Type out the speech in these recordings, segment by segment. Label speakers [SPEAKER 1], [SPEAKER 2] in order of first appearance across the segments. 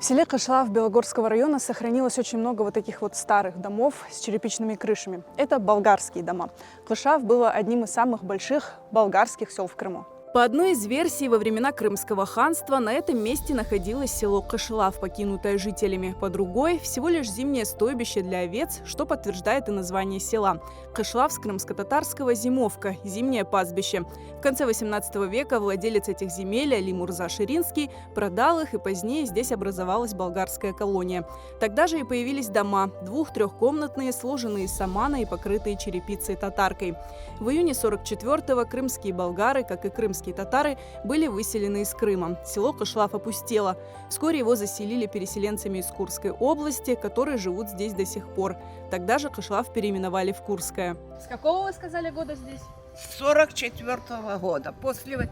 [SPEAKER 1] В селе Кышлав Белогорского района сохранилось очень много вот таких вот старых домов с черепичными крышами. Это болгарские дома. Кышлав было одним из самых больших болгарских сел в Крыму. По одной из версий, во времена Крымского ханства на этом месте находилось село Кышлав, покинутое жителями. По другой, всего лишь зимнее стойбище для овец, что подтверждает и название села. Кышлав с крымско-татарского «зимовка» – зимнее пастбище. В конце 18 века владелец этих земель Али Мурза Ширинский продал их, и позднее здесь образовалась болгарская колония. Тогда же и появились дома – двух-трехкомнатные, сложенные из самана и покрытые черепицей-татаркой. В июне 44-го крымские болгары, как и крымские татары, были выселены из Крыма. Село Кышлав опустело. Вскоре его заселили переселенцами из Курской области, которые живут здесь до сих пор. Тогда же Кышлав переименовали в Курское. С какого, вы сказали, года здесь?
[SPEAKER 2] С 44-го года. После,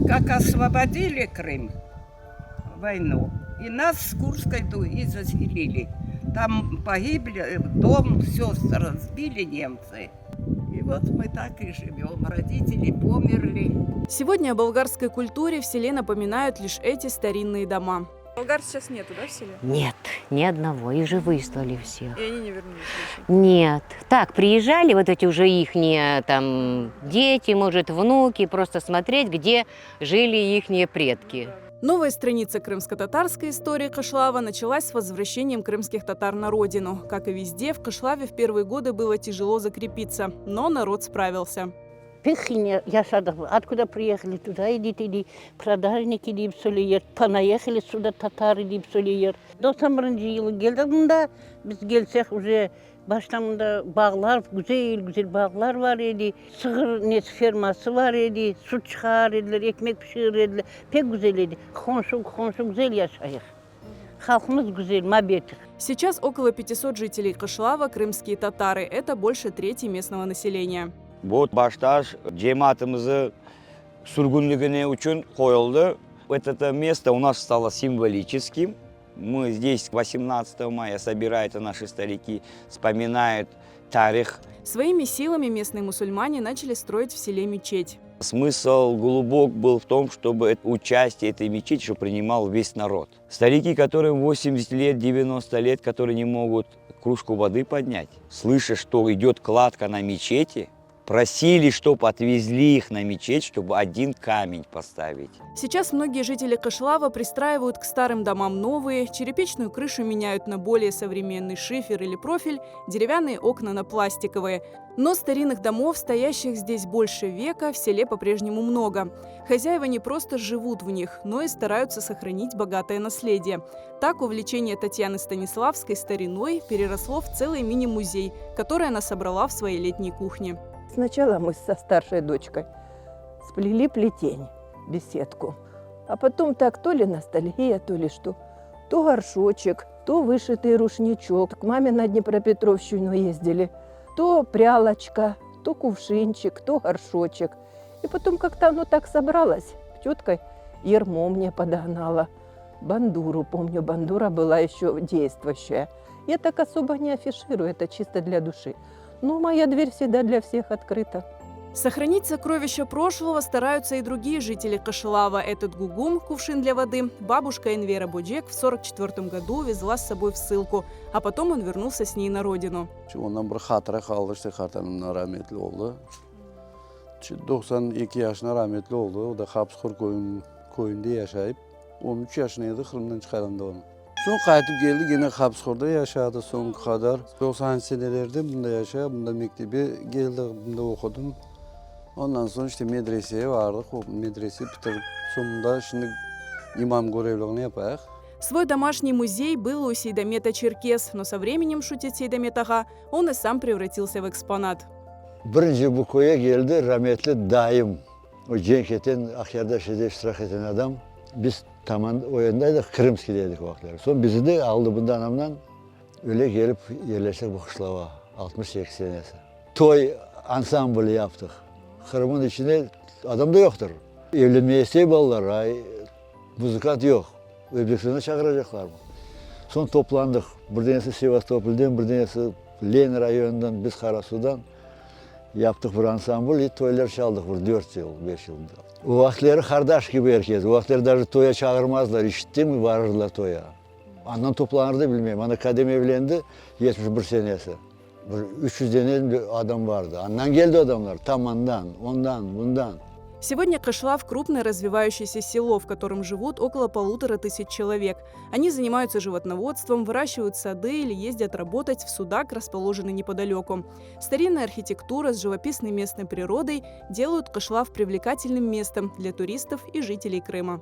[SPEAKER 2] как освободили Крым, войну, и нас с Курской и заселили. Там погибли, дом, все разбили немцы. И вот мы так и живем. Родители померли.
[SPEAKER 1] Сегодня о болгарской культуре в селе напоминают лишь эти старинные дома. Болгар сейчас нету, да, в селе?
[SPEAKER 3] Нет, ни одного. Их же выслали всех.
[SPEAKER 1] И они не вернулись еще?
[SPEAKER 3] Нет. Так, приезжали вот эти уже ихние там дети, может, внуки, просто смотреть, где жили ихние предки.
[SPEAKER 1] Новая страница крымско-татарской истории Кышлава началась с возвращением крымских татар на родину. Как и везде, в Кышлаве в первые годы было тяжело закрепиться, но народ справился.
[SPEAKER 4] Пехине yaşadık. Откуда приехали туда, иди, продажники deyip söylüyor. Понаехали сюда татары deyip söylüyor. 91 yılı geldik bunda. Biz gelsek уже başlamında bağlar, güzel bağlar var idi. Sığır nesi ferması var idi. Su çıkar ediler, ekmek pişirir ediler. Pek güzel idi. Komşu güzel yaşayık. Халкımız güzel, мабетик.
[SPEAKER 1] Сейчас около 500 жителей Кышлава – крымские татары. Это больше трети местного населения.
[SPEAKER 5] Bu baştaş cemaatimizi sürgünlüğüne için koyuldu. Это место у нас стало символическим. Мы здесь 18 мая собираются наши старики, вспоминают тарих.
[SPEAKER 1] Своими силами местные мусульмане начали строить в селе мечеть.
[SPEAKER 5] Смысл глубок был в том, чтобы участие этой мечети чтобы принимал весь народ. Старики, которым 80 лет, 90 лет, которые не могут кружку воды поднять, слыша, что идет кладка на мечети, просили, чтобы отвезли их на мечеть, чтобы один камень поставить.
[SPEAKER 1] Сейчас многие жители Кышлава пристраивают к старым домам новые, черепичную крышу меняют на более современный шифер или профиль, деревянные окна на пластиковые. Но старинных домов, стоящих здесь больше века, в селе по-прежнему много. Хозяева не просто живут в них, но и стараются сохранить богатое наследие. Так увлечение Татьяны Станиславской стариной переросло в целый мини-музей, который она собрала в своей летней кухне.
[SPEAKER 6] Сначала мы со старшей дочкой сплели плетень, беседку. А потом так то ли ностальгия, то ли что. То горшочек, то вышитый рушничок. К маме на Днепропетровщину ездили. То прялочка, то кувшинчик, то горшочек. И потом как-то оно так собралось. Тетка ермо мне подогнала. Бандуру, помню, бандура была еще действующая. Я так особо не афиширую, это чисто для души. Но моя дверь всегда для всех открыта.
[SPEAKER 1] Сохранить сокровища прошлого стараются и другие жители Кышлава. Этот гугум, кувшин для воды, бабушка Энвера Боджек в 1944 году везла с собой в ссылку, а потом он вернулся с ней на родину.
[SPEAKER 7] Ondan bir hatıra kaldı, işte Kartal'ın rahmetli oldu. 92 yaşına rahmetli oldu. O da Kapskur koyunda yaşayıp 13 yaşındaydı, Kırım'dan çıkarıldı onu. Son qayıtıp geldi, yine Kapskur'da yaşadı son kadar. 90 senelerde bunda yaşadı, bunda mektebi geldi, bunda okudum. Ondan sonra işte medreseye vardık, o medreseyi bitirip sonunda şimdi imam görevliğini yaparak.
[SPEAKER 1] Свой домашний музей был у Сейдамета Черкес, но со временем, шутит Сейдамет Ага, он и сам превратился в экспонат.
[SPEAKER 8] Birinci bu koya geldi rahmetli daim. O Cenket'in Akyar'da iştirak eden adam. Biz tamam o yöndeydik, Kırımski'deydik o vakitler. Sonra bizi de aldı bundan anamdan öyle gelip yerleştik bu kışlava. 60-80 senesi. Toy ansamblı yaptık. Kırım'ın içinde adam da yoktur. Evlenmeye isteyip alırlar. Müzikat yok. Özbekistan'a çağıracaklar mı? Son toplandık. Bir tanesi Sivastopol'den, bir tanesi Lenin rayonundan, biz Karasu'dan yaptık bir ansambl. Toylar çaldık bir 4 yıl, 5 yılda. O vakitleri kardeş gibi herkes. O vakitleri даже toya çağırmazlar. İşitti mi varırlar toya. Andan toplanırdı bilmiyorum. Ana kadem evlendi 71 senesi. 300 tane adam vardı. Andan geldi adamlar. Tam ondan, bundan.
[SPEAKER 1] Сегодня Кышлав – крупное развивающееся село, в котором живут около 1500 человек. Они занимаются животноводством, выращивают сады или ездят работать в Судак, расположенный неподалеку. Старинная архитектура с живописной местной природой делают Кышлав привлекательным местом для туристов и жителей Крыма.